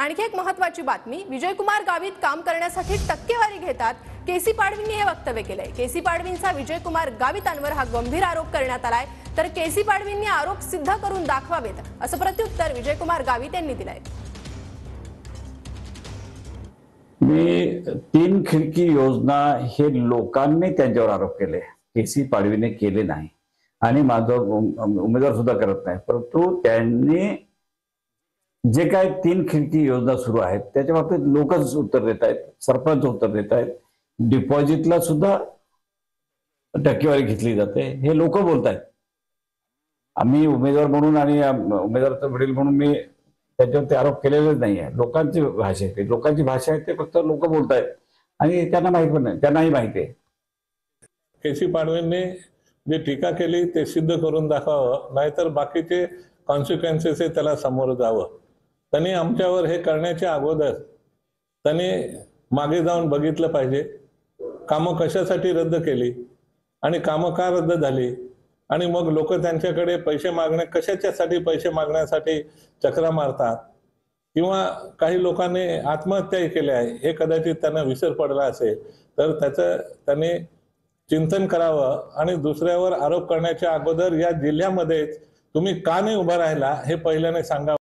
आणखी एक महत्त्वाची बातमी, विजयकुमार गावित काम करण्यासाठी टक्केवारी घेतात, केसी पाडवींनी हे वक्तव्य केलंय। केसी पाडवींचा विजयकुमार गावितांवर हा गंभीर आरोप करण्यात आलाय, तर केसी पाडवींनी आरोप सिद्ध करून दाखवावेत असं प्रत्युत्तर विजयकुमार गावित यांनी दिलंय। मी 3 खिडकी योजना हे लोकांनी त्यांच्यावर आरोप केले, केसी पाडवीने केले नाही आणि माझा उमेदवार सुद्धा करत नाही, परंतु त्यांनी जे काय 3 खिडकी योजना सुरू आहेत त्याच्या बाबतीत लोकच उत्तर देत आहेत, सरपंच उत्तर देत आहेत, डिपॉझिटला सुद्धा टक्केवारी घेतली जाते, हे लोक बोलतायत। आम्ही उमेदवार म्हणून आणि उमेदवाराचा वडील म्हणून मी त्याच्यावरती आरोप केलेलेच नाही आहे। लोकांची भाषा आहे, लोकांची भाषा आहे, ते फक्त लोक बोलतायत आणि त्यांना माहित पण नाही, त्यांनाही माहिती आहे। केसी पाडवींनी जे टीका केली ते सिद्ध करून दाखवावं, नाहीतर बाकीचे कॉन्सिक्वेन्सेस आहे त्याला सामोरं जावं। त्यांनी आमच्यावर हे करण्याच्या अगोदर त्यांनी मागे जाऊन बघितलं पाहिजे, कामं कशासाठी रद्द केली आणि कामं का रद्द झाली, आणि मग लोक त्यांच्याकडे पैसे मागणे कशाच्यासाठी पैसे मागण्यासाठी चक्रा मारतात, किंवा काही लोकांनी आत्महत्याही केल्या आहे हे कदाचित त्यांना विसर पडला असेल, तर त्याचं त्यांनी चिंतन करावं आणि दुसऱ्यावर आरोप करण्याच्या अगोदर या जिल्ह्यामध्ये तुम्ही का नाही उभा राहिला हे पहिल्याने सांगावं।